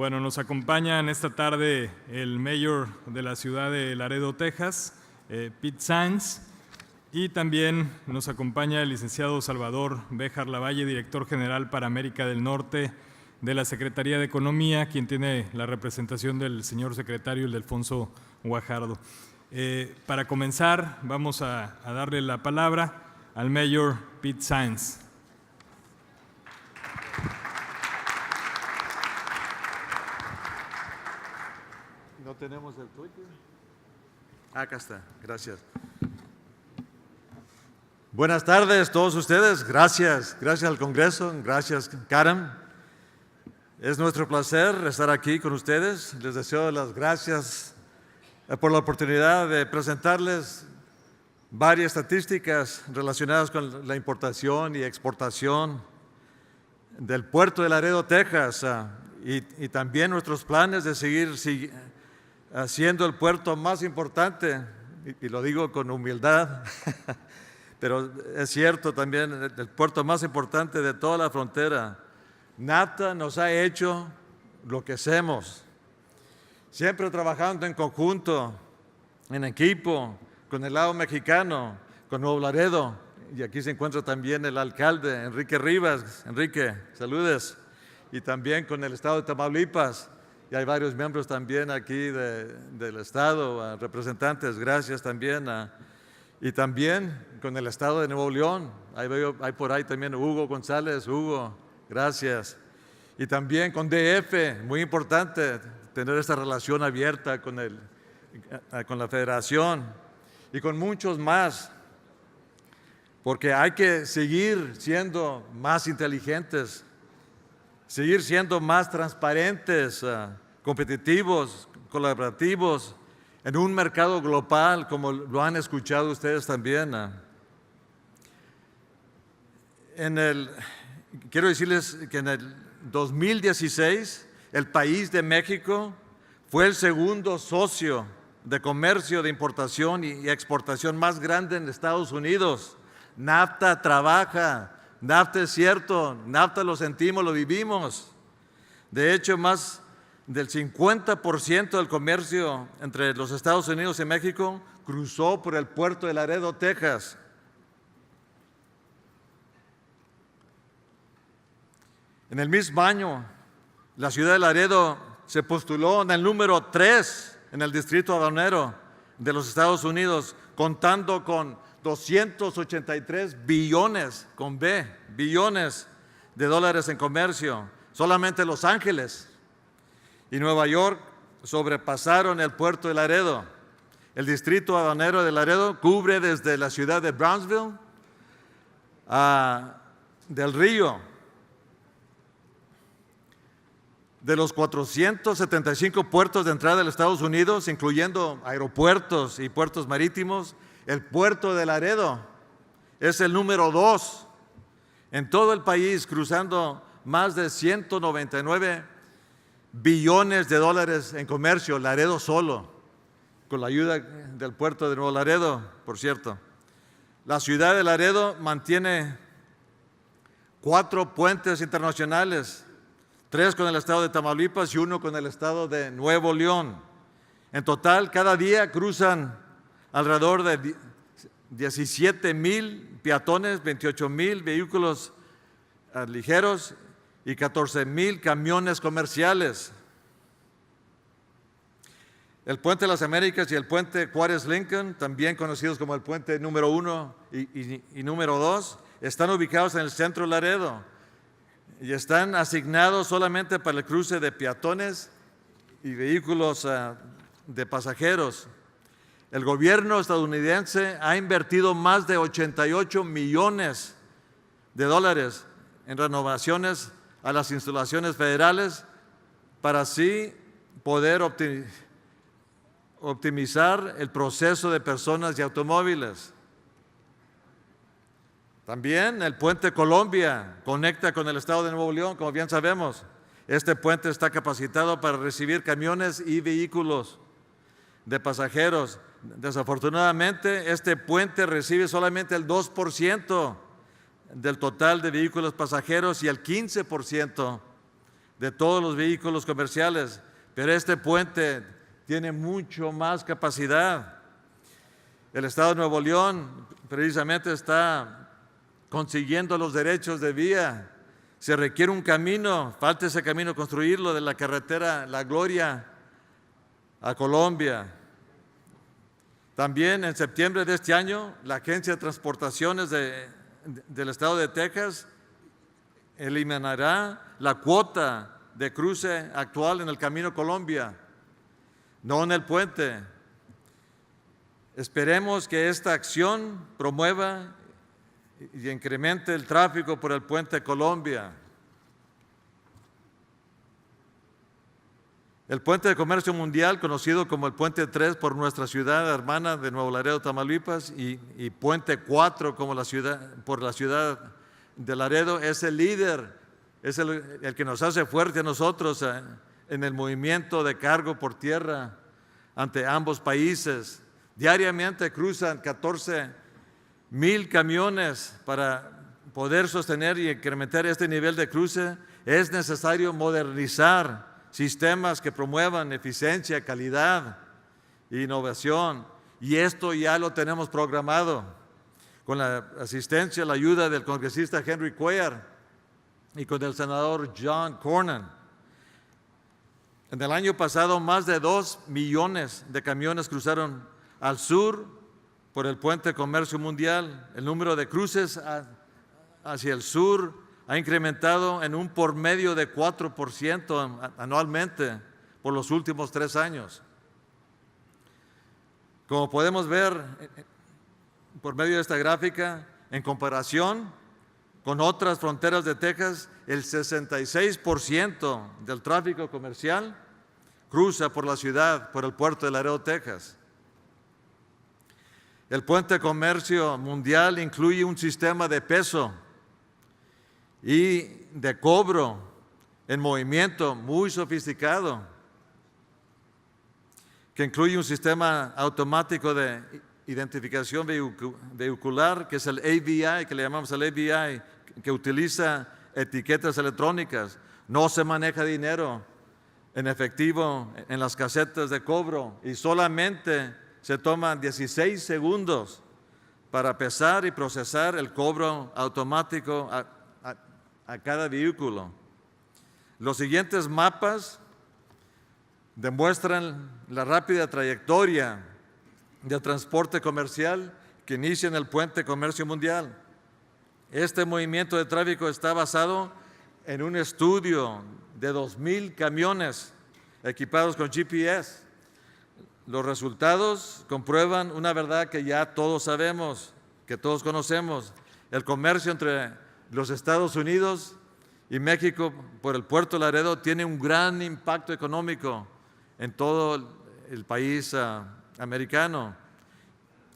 Bueno, nos acompañan esta tarde el mayor de la ciudad de Laredo, Texas, Pete Saenz, y también nos acompaña el licenciado Salvador Béjar Lavalle, director general para América del Norte de la Secretaría de Economía, quien tiene la representación del señor secretario Ildefonso Guajardo. Para comenzar, vamos a darle la palabra al mayor Pete Saenz. ¿No tenemos el Twitter? Acá está, gracias. Buenas tardes a todos ustedes, gracias al Congreso, gracias Karen. Es nuestro placer estar aquí con ustedes. Les deseo las gracias por la oportunidad de presentarles varias estadísticas relacionadas con la importación y exportación del puerto de Laredo, Texas, y también nuestros planes de seguir siendo el puerto más importante, y lo digo con humildad, pero es cierto también, el puerto más importante de toda la frontera. NAFTA nos ha hecho lo que hacemos, siempre trabajando en conjunto, en equipo, con el lado mexicano, con Nuevo Laredo, y aquí se encuentra también el alcalde Enrique Rivas. Enrique, saludes, y también con el estado de Tamaulipas. Y hay varios miembros también aquí del Estado, representantes, gracias también. Y también con el Estado de Nuevo León, hay por ahí también Hugo González. Hugo, gracias. Y también con DF, muy importante tener esta relación abierta con la Federación, y con muchos más, porque hay que seguir siendo más inteligentes, seguir siendo más transparentes, competitivos, colaborativos, en un mercado global, como lo han escuchado ustedes también. Quiero decirles que en el 2016, el país de México fue el segundo socio de comercio, de importación y exportación más grande en Estados Unidos. NAFTA trabaja, NAFTA es cierto, NAFTA lo sentimos, lo vivimos. De hecho, más del 50% del comercio entre los Estados Unidos y México cruzó por el puerto de Laredo, Texas. En el mismo año, la ciudad de Laredo se postuló en el número 3 en el distrito aduanero de los Estados Unidos, contando con 283 billones, con B, billones de dólares en comercio. Solamente Los Ángeles y Nueva York sobrepasaron el puerto de Laredo. El distrito aduanero de Laredo cubre desde la ciudad de Brownsville a Del Río. De los 475 puertos de entrada de los Estados Unidos, incluyendo aeropuertos y puertos marítimos, el puerto de Laredo es el número 2 en todo el país, cruzando más de 199 billones de dólares en comercio, Laredo solo, con la ayuda del puerto de Nuevo Laredo, por cierto. La ciudad de Laredo mantiene 4 puentes internacionales, 3 con el estado de Tamaulipas y 1 con el estado de Nuevo León. En total, cada día cruzan alrededor de 17,000 peatones, 28,000 vehículos ligeros y 14,000 camiones comerciales. El Puente de las Américas y el Puente Juárez-Lincoln, también conocidos como el Puente número 1 y número 2, están ubicados en el centro de Laredo y están asignados solamente para el cruce de peatones y vehículos de pasajeros. El gobierno estadounidense ha invertido más de 88 millones de dólares en renovaciones a las instalaciones federales para así poder optimizar el proceso de personas y automóviles. También el Puente Colombia conecta con el estado de Nuevo León, como bien sabemos. Este puente está capacitado para recibir camiones y vehículos de pasajeros. Desafortunadamente, este puente recibe solamente el 2% del total de vehículos pasajeros y el 15% de todos los vehículos comerciales, pero este puente tiene mucho más capacidad. El Estado de Nuevo León precisamente está consiguiendo los derechos de vía. Se requiere un camino, falta ese camino construirlo de la carretera La Gloria a Colombia. También en septiembre de este año, la Agencia de Transportaciones del Estado de Texas eliminará la cuota de cruce actual en el Camino Colombia, no en el puente. Esperemos que esta acción promueva y incremente el tráfico por el puente Colombia. El puente de comercio mundial, conocido como el puente 3 por nuestra ciudad hermana de Nuevo Laredo, Tamaulipas, y puente 4 como por la ciudad de Laredo, es el líder, es el que nos hace fuerte a nosotros en el movimiento de cargo por tierra ante ambos países. Diariamente cruzan 14,000 camiones. Para poder sostener y incrementar este nivel de cruce es necesario modernizar sistemas que promuevan eficiencia, calidad e innovación. Y esto ya lo tenemos programado con la asistencia, la ayuda del congresista Henry Cuellar y con el senador John Cornyn. En el año pasado, más de 2 millones de camiones cruzaron al sur por el puente de comercio mundial. El número de cruces hacia el sur ha incrementado en un promedio de 4% anualmente por los últimos 3 años. Como podemos ver por medio de esta gráfica, en comparación con otras fronteras de Texas, el 66% del tráfico comercial cruza por la ciudad, por el puerto de Laredo, Texas. El puente de comercio mundial incluye un sistema de peso y de cobro en movimiento muy sofisticado, que incluye un sistema automático de identificación vehicular, que es el AVI, que le llamamos el AVI, que utiliza etiquetas electrónicas. No se maneja dinero en efectivo en las casetas de cobro y solamente se toman 16 segundos para pesar y procesar el cobro automático a cada vehículo. Los siguientes mapas demuestran la rápida trayectoria del transporte comercial que inicia en el puente de comercio mundial. Este movimiento de tráfico está basado en un estudio de 2,000 camiones equipados con GPS. Los resultados comprueban una verdad que ya todos sabemos, que todos conocemos. El comercio entre los Estados Unidos y México por el puerto de Laredo tiene un gran impacto económico en todo el país americano.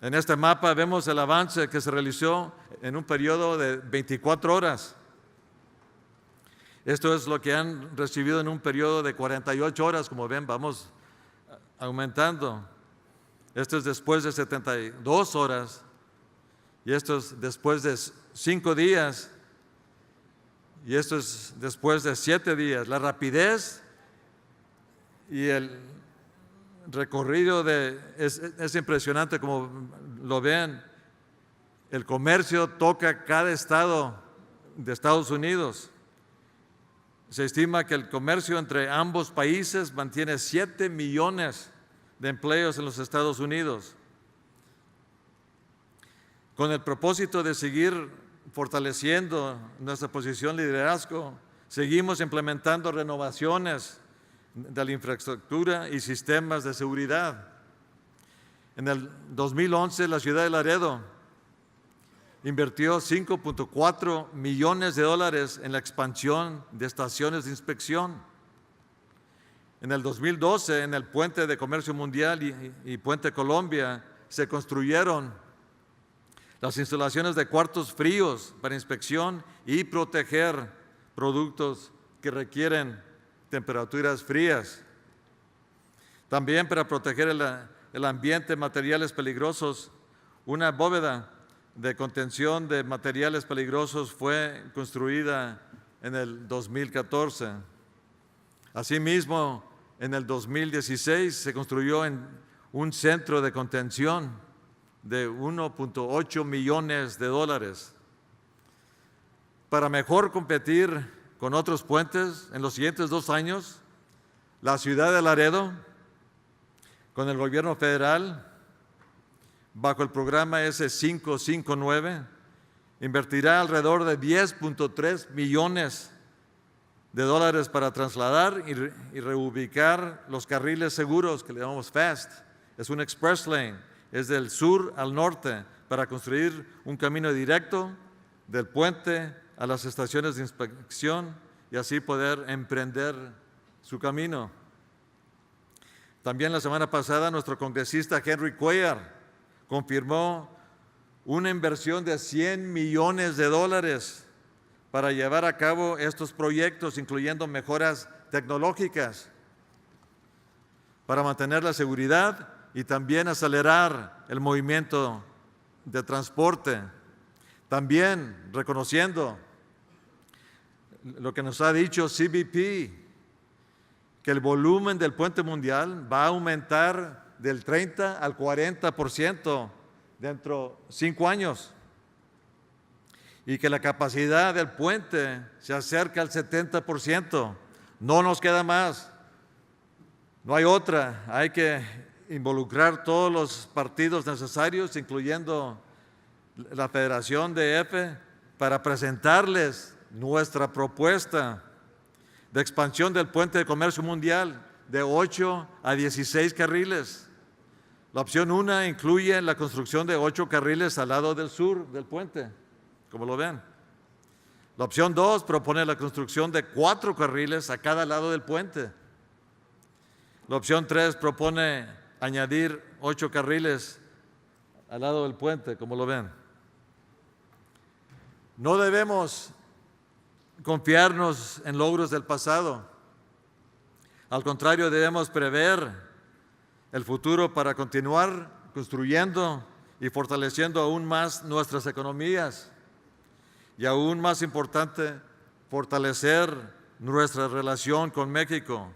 En este mapa vemos el avance que se realizó en un periodo de 24 horas. Esto es lo que han recibido en un periodo de 48 horas. Como ven, vamos aumentando. Esto es después de 72 horas y esto es después de 5 días y esto es después de 7 días. La rapidez y el recorrido es impresionante, como lo ven. El comercio toca cada estado de Estados Unidos. Se estima que el comercio entre ambos países mantiene 7 millones de empleos en los Estados Unidos. Con el propósito de seguir fortaleciendo nuestra posición de liderazgo, seguimos implementando renovaciones de la infraestructura y sistemas de seguridad. En el 2011, la ciudad de Laredo invirtió $5.4 millones en la expansión de estaciones de inspección. En el 2012, en el puente de comercio mundial y puente Colombia, se construyeron las instalaciones de cuartos fríos para inspección y proteger productos que requieren temperaturas frías. También para proteger el ambiente de materiales peligrosos, una bóveda de contención de materiales peligrosos fue construida en el 2014. Asimismo, en el 2016 se construyó un centro de contención de 1.8 millones de dólares. Para mejor competir con otros puentes, en los siguientes 2 años, la ciudad de Laredo, con el gobierno federal, bajo el programa S559, invertirá alrededor de 10.3 millones de dólares para trasladar y reubicar los carriles seguros que le llamamos FAST. Es un express lane, es del sur al norte, para construir un camino directo del puente a las estaciones de inspección y así poder emprender su camino. También la semana pasada nuestro congresista Henry Cuellar confirmó una inversión de 100 millones de dólares para llevar a cabo estos proyectos, incluyendo mejoras tecnológicas para mantener la seguridad y también acelerar el movimiento de transporte. También reconociendo lo que nos ha dicho CBP, que el volumen del puente mundial va a aumentar del 30 al 40% dentro de 5 años y que la capacidad del puente se acerca al 70%. No nos queda más, no hay otra, hay que involucrar todos los partidos necesarios, incluyendo la Federación de EFE, para presentarles nuestra propuesta de expansión del puente de comercio mundial de 8 a 16 carriles. La opción 1 incluye la construcción de 8 carriles al lado del sur del puente, como lo ven. La opción 2 propone la construcción de 4 carriles a cada lado del puente. La opción 3 propone añadir 8 carriles al lado del puente, como lo ven. No debemos confiarnos en logros del pasado. Al contrario, debemos prever el futuro para continuar construyendo y fortaleciendo aún más nuestras economías. Y aún más importante, fortalecer nuestra relación con México.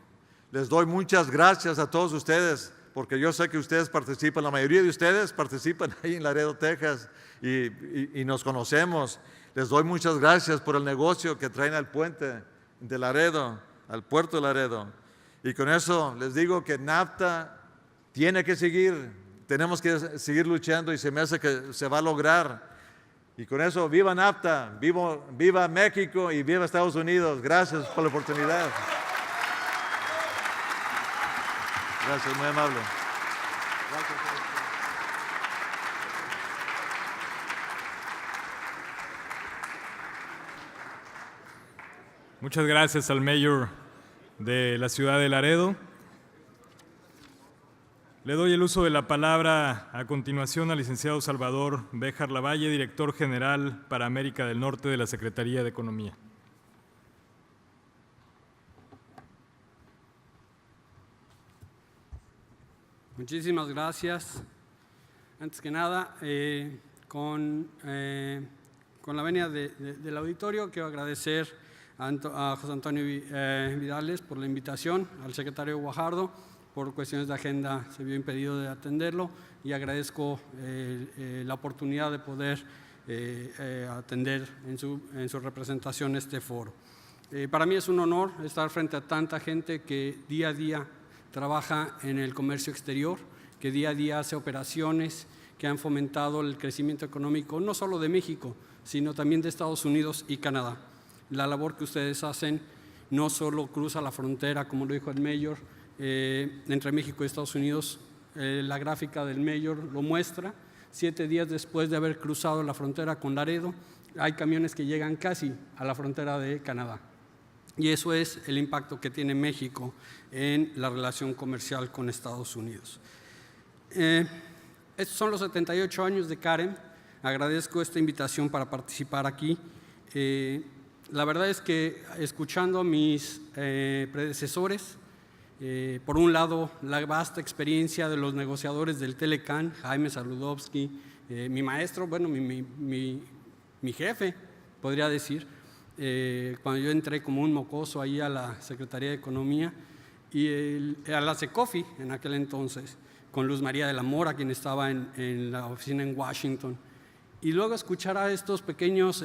Les doy muchas gracias a todos ustedes, porque yo sé que ustedes participan, la mayoría de ustedes participan ahí en Laredo, Texas, y nos conocemos. Les doy muchas gracias por el negocio que traen al puente de Laredo, al puerto de Laredo. Y con eso les digo que NAFTA tiene que seguir, tenemos que seguir luchando y se me hace que se va a lograr. Y con eso, viva NAFTA, viva México y viva Estados Unidos. Gracias por la oportunidad. Gracias, muy amable. Gracias. Muchas gracias al mayor de la ciudad de Laredo. Le doy el uso de la palabra a continuación al licenciado Salvador Béjar Lavalle, director general para América del Norte de la Secretaría de Economía. Muchísimas gracias. Antes que nada, con la venia del auditorio, quiero agradecer a José Antonio Vidales por la invitación, al secretario Guajardo, por cuestiones de agenda se vio impedido de atenderlo, y agradezco la oportunidad de poder atender en su representación este foro. Para mí es un honor estar frente a tanta gente que día a día trabaja en el comercio exterior, que día a día hace operaciones que han fomentado el crecimiento económico no solo de México, sino también de Estados Unidos y Canadá. La labor que ustedes hacen no solo cruza la frontera, como lo dijo el mayor, entre México y Estados Unidos. La gráfica del mayor lo muestra. 7 días después de haber cruzado la frontera con Laredo, hay camiones que llegan casi a la frontera de Canadá. Y eso es el impacto que tiene México en la relación comercial con Estados Unidos. Estos son los 78 años de CAREM. Agradezco esta invitación para participar aquí. La verdad es que escuchando a mis predecesores, por un lado, la vasta experiencia de los negociadores del Telecan, Jaime Saludowski, mi maestro, bueno, mi jefe, podría decir, cuando yo entré como un mocoso ahí a la Secretaría de Economía y a la Secofi en aquel entonces, con Luz María de la Mora, quien estaba en la oficina en Washington. Y luego escuchar a estos pequeños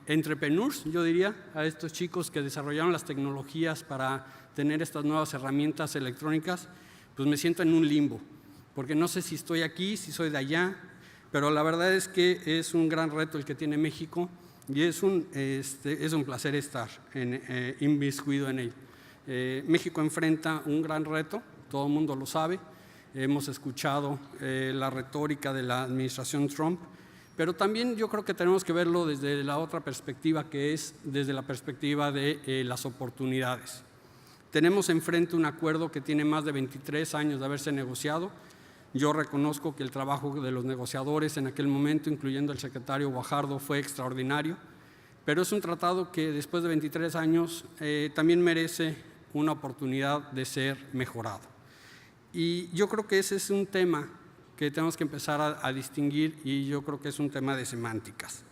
entrepreneurs, yo diría, a estos chicos que desarrollaron las tecnologías para tener estas nuevas herramientas electrónicas, pues me siento en un limbo, porque no sé si estoy aquí, si soy de allá, pero la verdad es que es un gran reto el que tiene México y es un placer estar inmiscuido en él. México enfrenta un gran reto, todo el mundo lo sabe, hemos escuchado la retórica de la administración Trump, pero también yo creo que tenemos que verlo desde la otra perspectiva, que es desde la perspectiva de las oportunidades. Tenemos enfrente un acuerdo que tiene más de 23 años de haberse negociado. Yo reconozco que el trabajo de los negociadores en aquel momento, incluyendo el secretario Guajardo, fue extraordinario, pero es un tratado que después de 23 años también merece una oportunidad de ser mejorado. Y yo creo que ese es un tema que tenemos que empezar a distinguir y yo creo que es un tema de semánticas.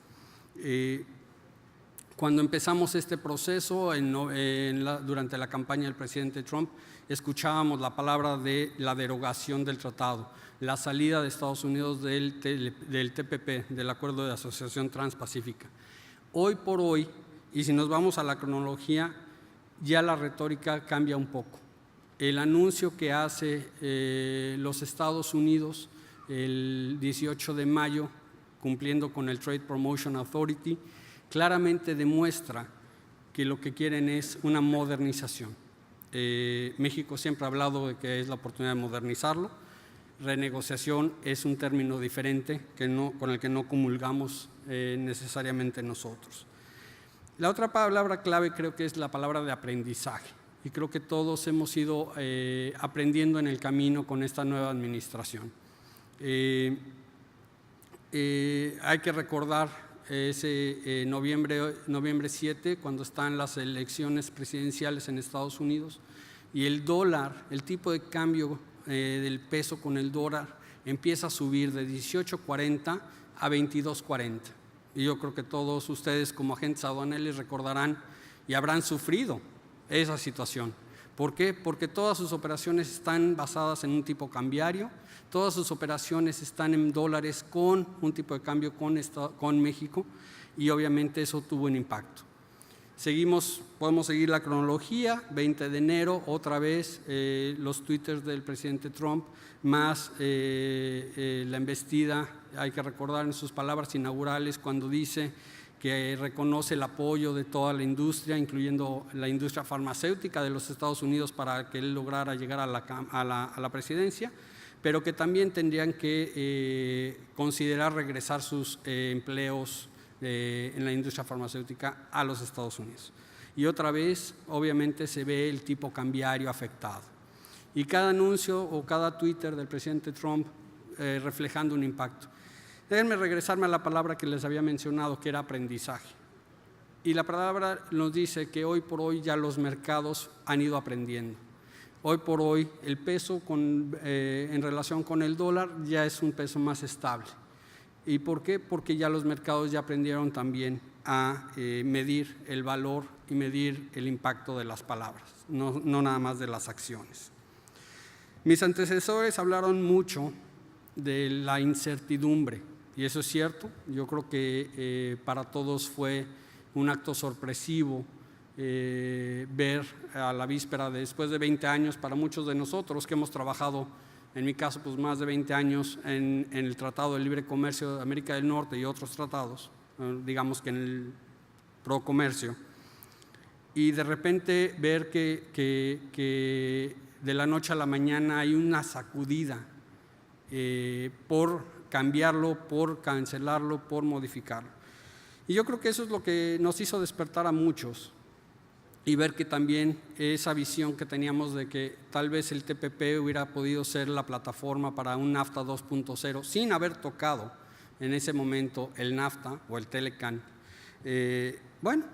Cuando empezamos este proceso, durante la campaña del presidente Trump, escuchábamos la palabra de la derogación del tratado, la salida de Estados Unidos del TPP, del Acuerdo de Asociación Transpacífica. Hoy por hoy, y si nos vamos a la cronología, ya la retórica cambia un poco. El anuncio que hace los Estados Unidos el 18 de mayo, cumpliendo con el Trade Promotion Authority, claramente demuestra que lo que quieren es una modernización. México siempre ha hablado de que es la oportunidad de modernizarlo. Renegociación es un término diferente con el que no comulgamos necesariamente nosotros. La otra palabra clave creo que es la palabra de aprendizaje. Y creo que todos hemos ido aprendiendo en el camino con esta nueva administración. Hay que recordar ese noviembre 7, cuando están las elecciones presidenciales en Estados Unidos, y el dólar, el tipo de cambio del peso con el dólar empieza a subir de 18.40 a 22.40. Y yo creo que todos ustedes como agentes aduanales recordarán y habrán sufrido esa situación. ¿Por qué? Porque todas sus operaciones están basadas en un tipo cambiario, todas sus operaciones están en dólares con un tipo de cambio con México y obviamente eso tuvo un impacto. Podemos seguir la cronología, 20 de enero, otra vez los twitters del presidente Trump, más la embestida, hay que recordar en sus palabras inaugurales cuando dice que reconoce el apoyo de toda la industria, incluyendo la industria farmacéutica de los Estados Unidos para que él lograra llegar a la presidencia, pero que también tendrían que considerar regresar sus empleos en la industria farmacéutica a los Estados Unidos. Y otra vez, obviamente, se ve el tipo cambiario afectado. Y cada anuncio o cada Twitter del presidente Trump reflejando un impacto. Déjenme regresarme a la palabra que les había mencionado, que era aprendizaje. Y la palabra nos dice que hoy por hoy ya los mercados han ido aprendiendo. Hoy por hoy el peso en relación con el dólar ya es un peso más estable. ¿Y por qué? Porque ya los mercados ya aprendieron también a medir el valor y medir el impacto de las palabras, no nada más de las acciones. Mis antecesores hablaron mucho de la incertidumbre. Y eso es cierto, yo creo que para todos fue un acto sorpresivo ver a la víspera, después de 20 años, para muchos de nosotros que hemos trabajado, en mi caso, pues más de 20 años en el Tratado de Libre Comercio de América del Norte y otros tratados, digamos que en el Procomercio, y de repente ver que de la noche a la mañana hay una sacudida por cambiarlo, por cancelarlo, por modificarlo. Y yo creo que eso es lo que nos hizo despertar a muchos y ver que también esa visión que teníamos de que tal vez el TPP hubiera podido ser la plataforma para un NAFTA 2.0 sin haber tocado en ese momento el NAFTA o el Telecan. Bueno,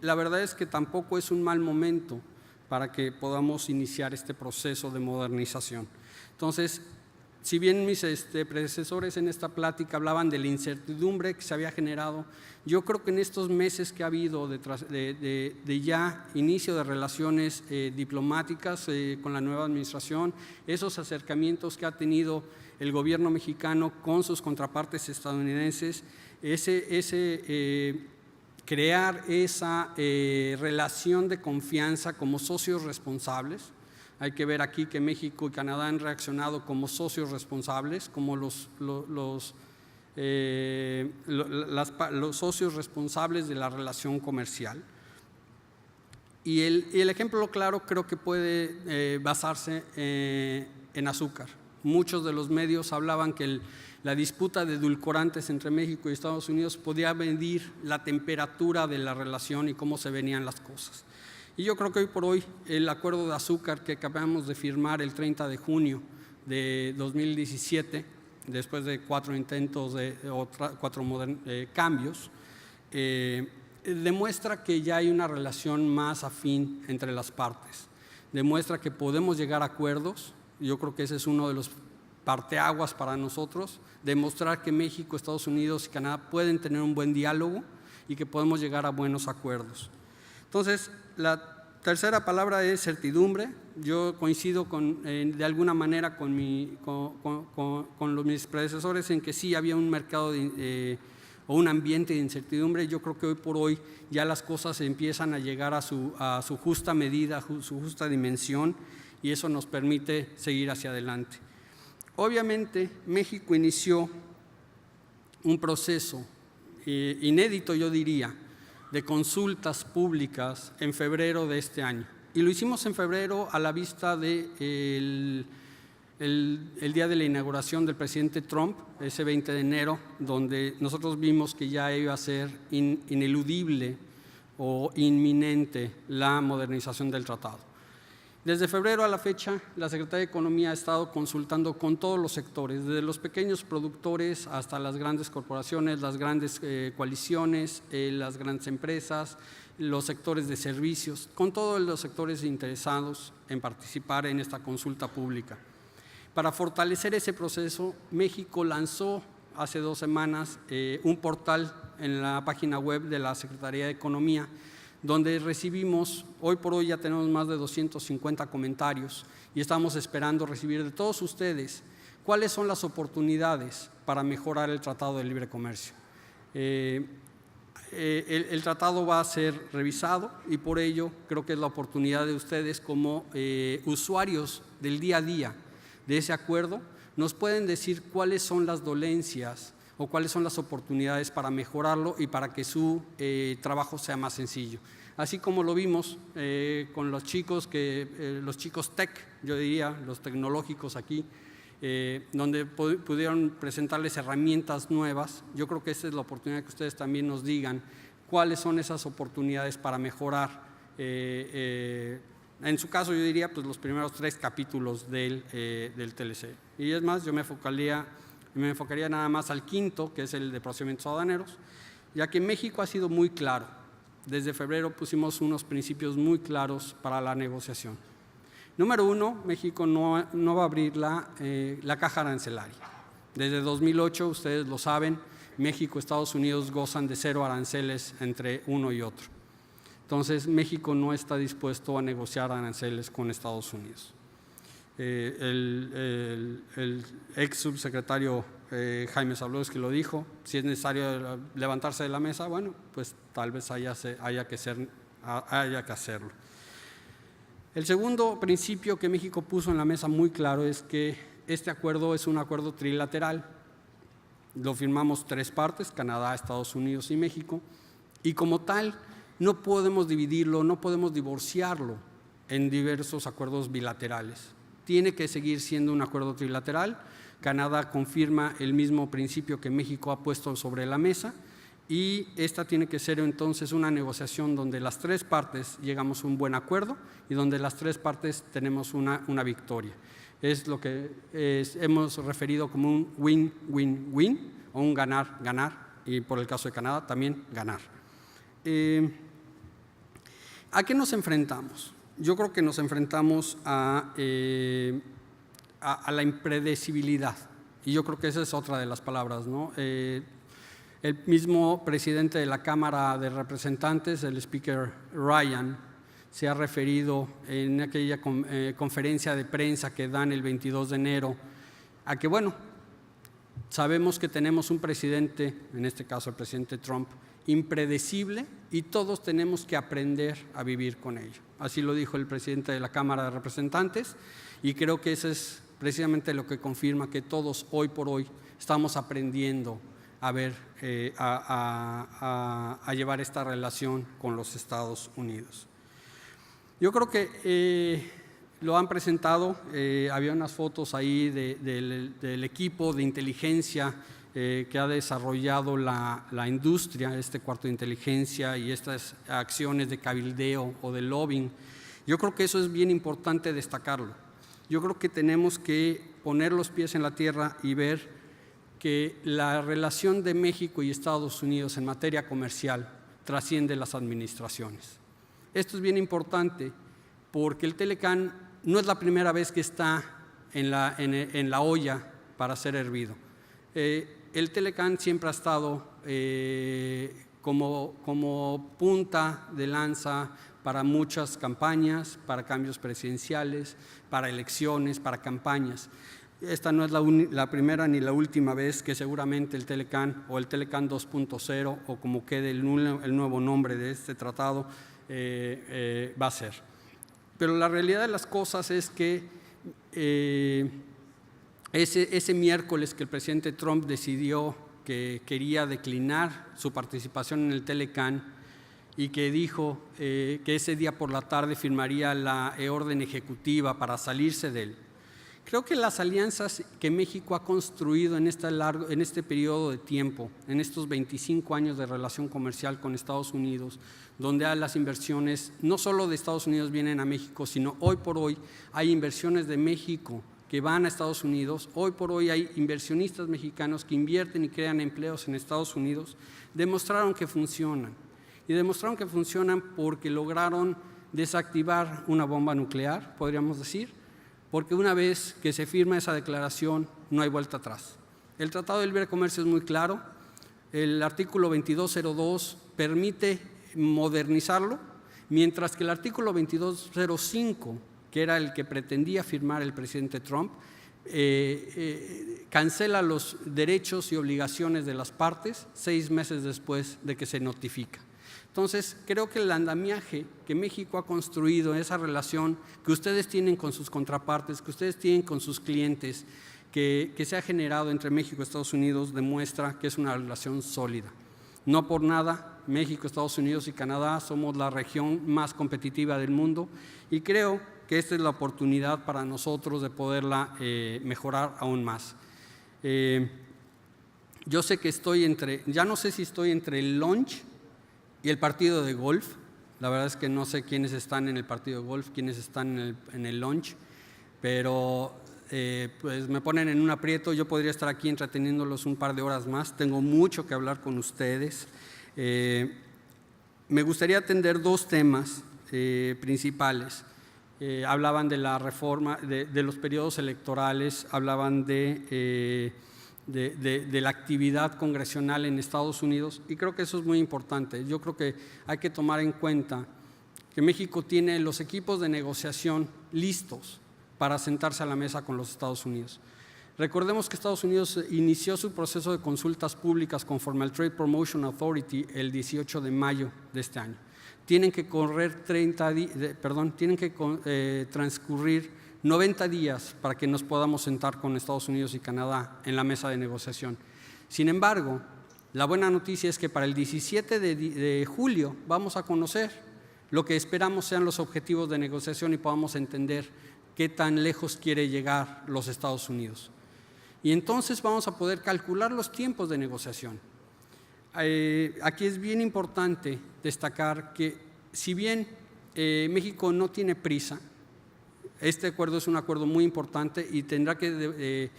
la verdad es que tampoco es un mal momento para que podamos iniciar este proceso de modernización. Entonces, Si bien mis predecesores en esta plática hablaban de la incertidumbre que se había generado, yo creo que en estos meses que ha habido de ya inicio de relaciones diplomáticas con la nueva administración, esos acercamientos que ha tenido el gobierno mexicano con sus contrapartes estadounidenses, crear esa relación de confianza como socios responsables. Hay que ver aquí que México y Canadá han reaccionado como socios responsables, como los socios responsables de la relación comercial. Y el ejemplo claro creo que puede basarse en azúcar. Muchos de los medios hablaban que la disputa de edulcorantes entre México y Estados Unidos podía medir la temperatura de la relación y cómo se venían las cosas. Y yo creo que hoy por hoy el acuerdo de azúcar que acabamos de firmar el 30 de junio de 2017, después de 4 intentos o 4 cambios, demuestra que ya hay una relación más afín entre las partes. Demuestra que podemos llegar a acuerdos. Yo creo que ese es uno de los parteaguas para nosotros, demostrar que México, Estados Unidos y Canadá pueden tener un buen diálogo y que podemos llegar a buenos acuerdos. Entonces, la tercera palabra es certidumbre. Yo coincido de alguna manera con mis predecesores en que sí había un mercado o un ambiente de incertidumbre. Yo creo que hoy por hoy ya las cosas empiezan a llegar a su justa medida, su justa dimensión, y eso nos permite seguir hacia adelante. Obviamente, México inició un proceso inédito, yo diría, de consultas públicas en febrero de este año. Y lo hicimos en febrero a la vista del día de la inauguración del presidente Trump, ese 20 de enero, donde nosotros vimos que ya iba a ser ineludible o inminente la modernización del tratado. Desde febrero a la fecha, la Secretaría de Economía ha estado consultando con todos los sectores, desde los pequeños productores hasta las grandes corporaciones, las grandes coaliciones, las grandes empresas, los sectores de servicios, con todos los sectores interesados en participar en esta consulta pública. Para fortalecer ese proceso, México lanzó hace 2 semanas un portal en la página web de la Secretaría de Economía, donde recibimos, hoy por hoy ya tenemos más de 250 comentarios y estamos esperando recibir de todos ustedes cuáles son las oportunidades para mejorar el Tratado de Libre Comercio. El tratado va a ser revisado y por ello creo que es la oportunidad de ustedes como usuarios del día a día de ese acuerdo, nos pueden decir cuáles son las dolencias o cuáles son las oportunidades para mejorarlo y para que su trabajo sea más sencillo. Así como lo vimos con los chicos tech, yo diría, los tecnológicos aquí, donde pudieron presentarles herramientas nuevas. Yo creo que esta es la oportunidad que ustedes también nos digan cuáles son esas oportunidades para mejorar. En su caso, yo diría pues, los primeros 3 capítulos del TLC. Y es más, yo me enfocaría nada más al 5º, que es el de procedimientos aduaneros, ya que México ha sido muy claro. Desde febrero pusimos unos principios muy claros para la negociación. Número 1, México no va a abrir la caja arancelaria. Desde 2008, ustedes lo saben, México y Estados Unidos gozan de 0 aranceles entre uno y otro. Entonces, México no está dispuesto a negociar aranceles con Estados Unidos. El ex subsecretario Jaime Zabludowski lo dijo, si es necesario levantarse de la mesa, bueno, pues tal vez haya que hacerlo. El segundo principio que México puso en la mesa muy claro es que este acuerdo es un acuerdo trilateral. Lo firmamos 3 partes, Canadá, Estados Unidos y México, y como tal no podemos dividirlo, no podemos divorciarlo en diversos acuerdos bilaterales. Tiene que seguir siendo un acuerdo trilateral. Canadá confirma el mismo principio que México ha puesto sobre la mesa y esta tiene que ser entonces una negociación donde las 3 partes llegamos a un buen acuerdo y donde las 3 partes tenemos una victoria. Es lo que hemos referido como un win-win-win o un ganar-ganar y por el caso de Canadá también ganar. ¿A qué nos enfrentamos? Yo creo que nos enfrentamos a a la impredecibilidad. Y yo creo que esa es otra de las palabras, ¿no? El mismo presidente de la Cámara de Representantes, el speaker Ryan, se ha referido en aquella conferencia de prensa que dan el 22 de enero a que, bueno, sabemos que tenemos un presidente, en este caso el presidente Trump, impredecible y todos tenemos que aprender a vivir con ello. Así lo dijo el presidente de la Cámara de Representantes y creo que eso es precisamente lo que confirma que todos hoy por hoy estamos aprendiendo a llevar esta relación con los Estados Unidos. Yo creo que lo han presentado, había unas fotos ahí del equipo de inteligencia que ha desarrollado la industria, este cuarto de inteligencia y estas acciones de cabildeo o de lobbying. Yo creo que eso es bien importante destacarlo. Yo creo que tenemos que poner los pies en la tierra y ver que la relación de México y Estados Unidos en materia comercial trasciende las administraciones. Esto es bien importante porque el Telecán no es la primera vez que está en la olla para ser hervido. El Telecán siempre ha estado como punta de lanza para muchas campañas, para cambios presidenciales, para elecciones, para campañas. Esta no es la primera ni la última vez que seguramente el Telecán o el Telecán 2.0 o como quede el nuevo nombre de este tratado va a ser. Pero la realidad de las cosas es que ese miércoles que el presidente Trump decidió que quería declinar su participación en el Telecán y que dijo que ese día por la tarde firmaría la orden ejecutiva para salirse de él. Creo que las alianzas que México ha construido en este periodo de tiempo, en estos 25 años de relación comercial con Estados Unidos, donde las inversiones no solo de Estados Unidos vienen a México, sino hoy por hoy hay inversiones de México que van a Estados Unidos, hoy por hoy hay inversionistas mexicanos que invierten y crean empleos en Estados Unidos, demostraron que funcionan. Y demostraron que funcionan porque lograron desactivar una bomba nuclear, podríamos decir, porque una vez que se firma esa declaración no hay vuelta atrás. El Tratado de Libre Comercio es muy claro, el artículo 2202 permite modernizarlo, mientras que el artículo 2205, que era el que pretendía firmar el presidente Trump, cancela los derechos y obligaciones de las partes 6 meses después de que se notifica. Entonces, creo que el andamiaje que México ha construido, esa relación que ustedes tienen con sus contrapartes, que ustedes tienen con sus clientes, que se ha generado entre México y Estados Unidos, demuestra que es una relación sólida. No por nada, México, Estados Unidos y Canadá somos la región más competitiva del mundo y creo que esta es la oportunidad para nosotros de poderla mejorar aún más. Yo sé que ya no sé si estoy entre el lunch y el partido de golf. La verdad es que no sé quiénes están en el partido de golf, quiénes están en el lunch, pero pues me ponen en un aprieto. Yo podría estar aquí entreteniéndolos un par de horas más. Tengo mucho que hablar con ustedes. Me gustaría atender 2 temas principales. Hablaban de la reforma, de los periodos electorales, hablaban de la actividad congresional en Estados Unidos y creo que eso es muy importante. Yo creo que hay que tomar en cuenta que México tiene los equipos de negociación listos para sentarse a la mesa con los Estados Unidos. Recordemos que Estados Unidos inició su proceso de consultas públicas conforme al Trade Promotion Authority el 18 de mayo de este año. Tienen que transcurrir 90 días para que nos podamos sentar con Estados Unidos y Canadá en la mesa de negociación. Sin embargo, la buena noticia es que para el 17 de julio vamos a conocer lo que esperamos sean los objetivos de negociación y podamos entender qué tan lejos quiere llegar los Estados Unidos. Y entonces vamos a poder calcular los tiempos de negociación. Aquí es bien importante destacar que si bien México no tiene prisa, este acuerdo es un acuerdo muy importante y tendrá que…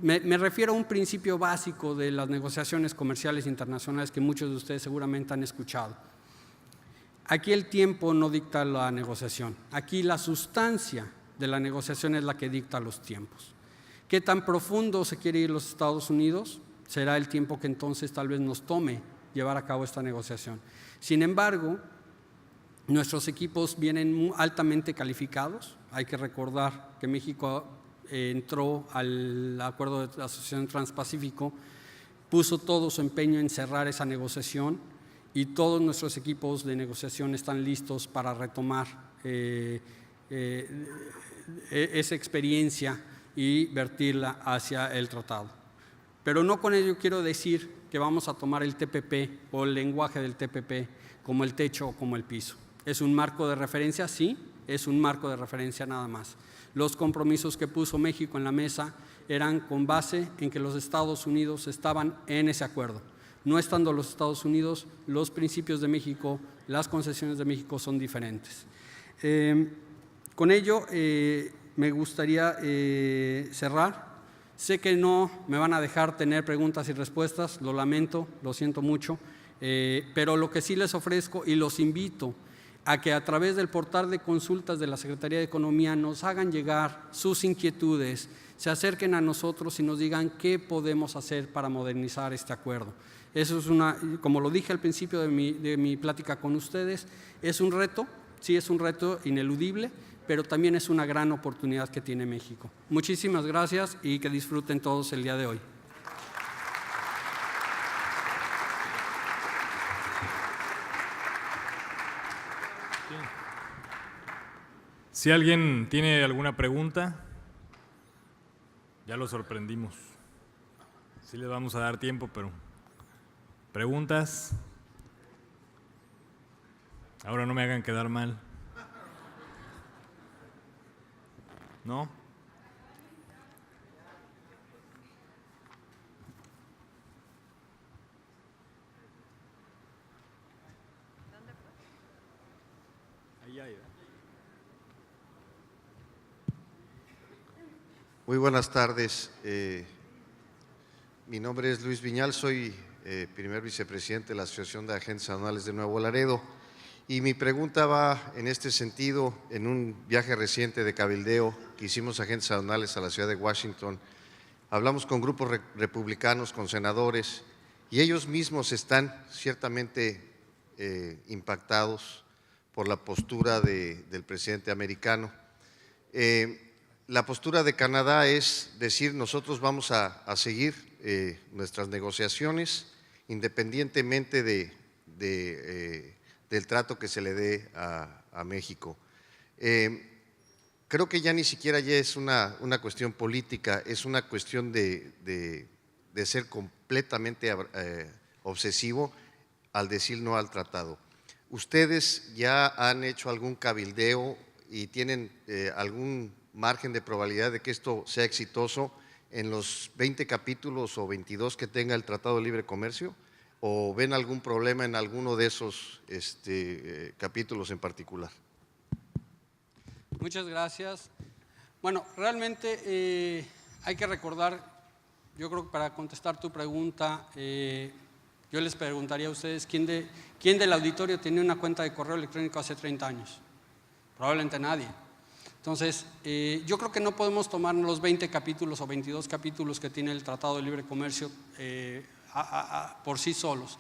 me refiero a un principio básico de las negociaciones comerciales internacionales que muchos de ustedes seguramente han escuchado. Aquí el tiempo no dicta la negociación. Aquí la sustancia de la negociación es la que dicta los tiempos. ¿Qué tan profundo se quiere ir los Estados Unidos? Será el tiempo que entonces tal vez nos tome llevar a cabo esta negociación. Sin embargo, nuestros equipos vienen altamente calificados. Hay que recordar que México entró al acuerdo de asociación Transpacífico, puso todo su empeño en cerrar esa negociación y todos nuestros equipos de negociación están listos para retomar esa experiencia y vertirla hacia el tratado. Pero no con ello quiero decir que vamos a tomar el TPP o el lenguaje del TPP como el techo o como el piso. ¿Es un marco de referencia? Sí, es un marco de referencia nada más. Los compromisos que puso México en la mesa eran con base en que los Estados Unidos estaban en ese acuerdo. No estando los Estados Unidos, los principios de México, las concesiones de México son diferentes. Con ello me gustaría cerrar. Sé que no me van a dejar tener preguntas y respuestas, lo lamento, lo siento mucho, pero lo que sí les ofrezco y los invito a que a través del portal de consultas de la Secretaría de Economía nos hagan llegar sus inquietudes, se acerquen a nosotros y nos digan qué podemos hacer para modernizar este acuerdo. Eso es como lo dije al principio de mi plática con ustedes, es un reto, sí es un reto ineludible, pero también es una gran oportunidad que tiene México. Muchísimas gracias y que disfruten todos el día de hoy. Si alguien tiene alguna pregunta, ya lo sorprendimos. Sí les vamos a dar tiempo, pero ¿preguntas? Ahora no me hagan quedar mal. ¿No? Ahí hay, ¿verdad? Muy buenas tardes. Mi nombre es Luis Viñal, soy primer vicepresidente de la Asociación de Agentes Aduanales de Nuevo Laredo. Y mi pregunta va en este sentido. En un viaje reciente de cabildeo que hicimos agentes aduanales a la ciudad de Washington, hablamos con grupos republicanos, con senadores, y ellos mismos están ciertamente impactados por la postura del presidente americano. La postura de Canadá es decir, nosotros vamos a seguir nuestras negociaciones independientemente del trato que se le dé a México. Creo que ya ni siquiera ya es una cuestión política, es una cuestión de ser completamente obsesivo al decir no al tratado. ¿Ustedes ya han hecho algún cabildeo y tienen algún margen de probabilidad de que esto sea exitoso en los 20 capítulos o 22 que tenga el Tratado de Libre Comercio? ¿O ven algún problema en alguno de esos capítulos en particular? Muchas gracias. Bueno, realmente hay que recordar, yo creo que para contestar tu pregunta, yo les preguntaría a ustedes, ¿quién del auditorio tenía una cuenta de correo electrónico hace 30 años? Probablemente nadie. Entonces, yo creo que no podemos tomar los 20 capítulos o 22 capítulos que tiene el Tratado de Libre Comercio por sí solos.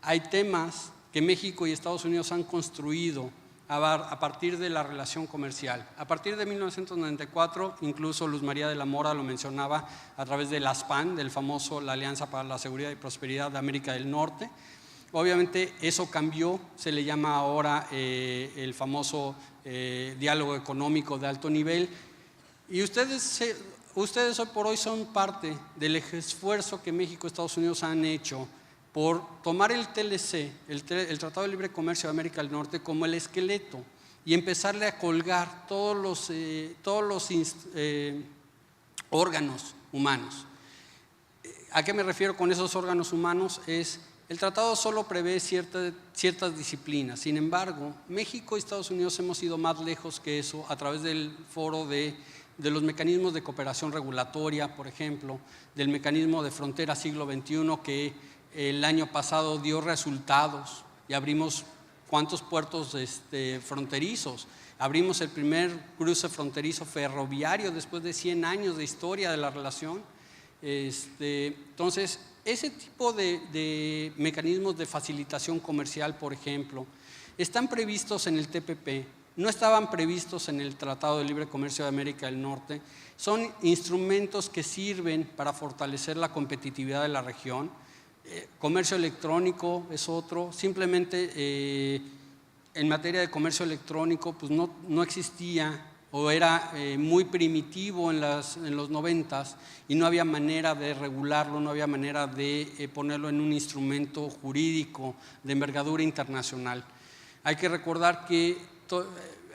Hay temas que México y Estados Unidos han construido a partir de la relación comercial. A partir de 1994, incluso Luz María de la Mora lo mencionaba a través de la ASPAN, la Alianza para la Seguridad y Prosperidad de América del Norte. Obviamente eso cambió, se le llama ahora el famoso diálogo económico de alto nivel, y ustedes hoy por hoy son parte del esfuerzo que México y Estados Unidos han hecho por tomar el TLC, el Tratado de Libre Comercio de América del Norte, como el esqueleto y empezarle a colgar todos los órganos humanos. ¿A qué me refiero con esos órganos humanos? El tratado solo prevé ciertas disciplinas. Sin embargo, México y Estados Unidos hemos ido más lejos que eso a través del foro de los mecanismos de cooperación regulatoria, por ejemplo, del mecanismo de frontera siglo XXI que el año pasado dio resultados y abrimos cuántos puertos fronterizos. Abrimos el primer cruce fronterizo ferroviario después de 100 años de historia de la relación. Entonces, ese tipo de mecanismos de facilitación comercial, por ejemplo, están previstos en el TPP, no estaban previstos en el Tratado de Libre Comercio de América del Norte. Son instrumentos que sirven para fortalecer la competitividad de la región. Comercio electrónico es otro. Simplemente en materia de comercio electrónico pues no existía o era muy primitivo en los 90s y no había manera de regularlo, no había manera de ponerlo en un instrumento jurídico de envergadura internacional. Hay que recordar que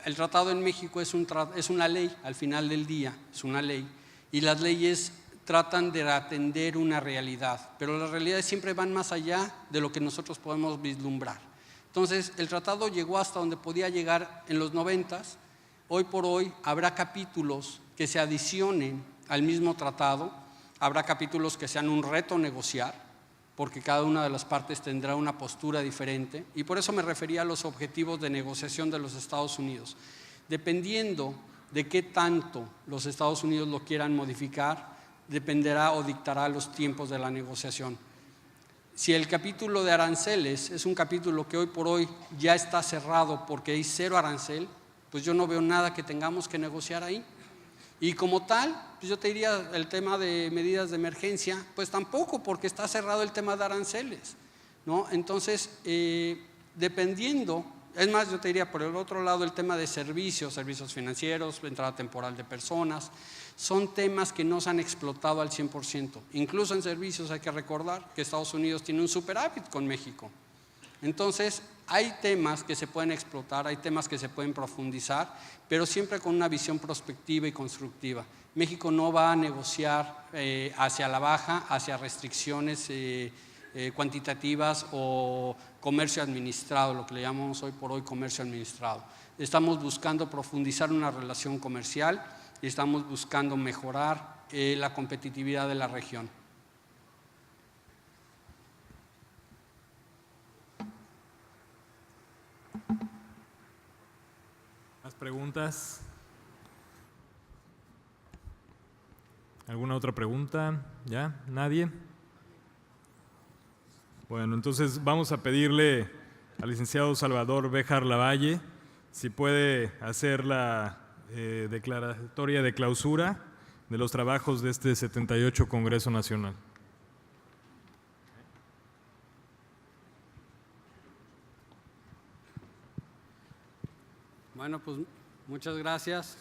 el tratado en México es una ley, al final del día es una ley, y las leyes tratan de atender una realidad, pero las realidades siempre van más allá de lo que nosotros podemos vislumbrar. Entonces, el tratado llegó hasta donde podía llegar en los 90s. Hoy por hoy habrá capítulos que se adicionen al mismo tratado, habrá capítulos que sean un reto negociar, porque cada una de las partes tendrá una postura diferente, y por eso me refería a los objetivos de negociación de los Estados Unidos. Dependiendo de qué tanto los Estados Unidos lo quieran modificar, dependerá o dictará los tiempos de la negociación. Si el capítulo de aranceles es un capítulo que hoy por hoy ya está cerrado porque hay cero arancel, pues yo no veo nada que tengamos que negociar ahí. Y como tal, pues yo te diría el tema de medidas de emergencia, pues tampoco, porque está cerrado el tema de aranceles, ¿no? Entonces, dependiendo, es más, yo te diría por el otro lado el tema de servicios financieros, entrada temporal de personas, son temas que no se han explotado al 100%. Incluso en servicios hay que recordar que Estados Unidos tiene un superávit con México. Entonces, hay temas que se pueden explotar, hay temas que se pueden profundizar, pero siempre con una visión prospectiva y constructiva. México no va a negociar hacia la baja, hacia restricciones cuantitativas o comercio administrado, lo que le llamamos hoy por hoy comercio administrado. Estamos buscando profundizar una relación comercial y estamos buscando mejorar la competitividad de la región. ¿Más preguntas? ¿Alguna otra pregunta? ¿Ya? ¿Nadie? Bueno, entonces vamos a pedirle al licenciado Salvador Béjar Lavalle si puede hacer la declaratoria de clausura de los trabajos de este 78 Congreso Nacional. Bueno, pues muchas gracias.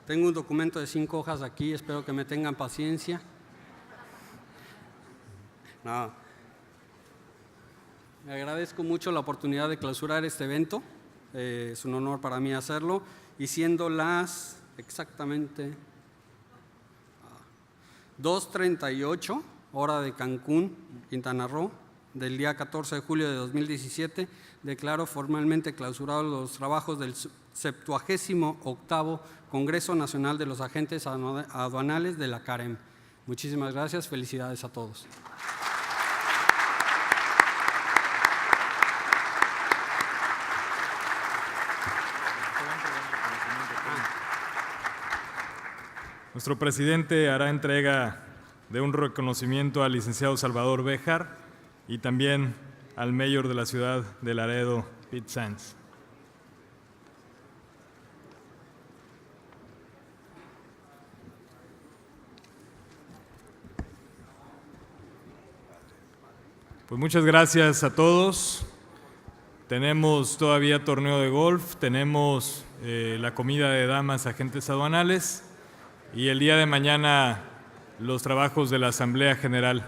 Tengo un documento de 5 hojas aquí, espero que me tengan paciencia. No. Me agradezco mucho la oportunidad de clausurar este evento. Es un honor para mí hacerlo. Y siendo las exactamente 2:38, hora de Cancún, Quintana Roo, del día 14 de julio de 2017, declaro formalmente clausurados los trabajos del 78º Congreso Nacional de los Agentes Aduanales de la CAREM. Muchísimas gracias, felicidades a todos. Nuestro presidente hará entrega de un reconocimiento al licenciado Salvador Béjar y también al mayor de la ciudad de Laredo, Pete Sands. Pues muchas gracias a todos. Tenemos todavía torneo de golf, tenemos la comida de damas agentes aduanales y el día de mañana los trabajos de la Asamblea General.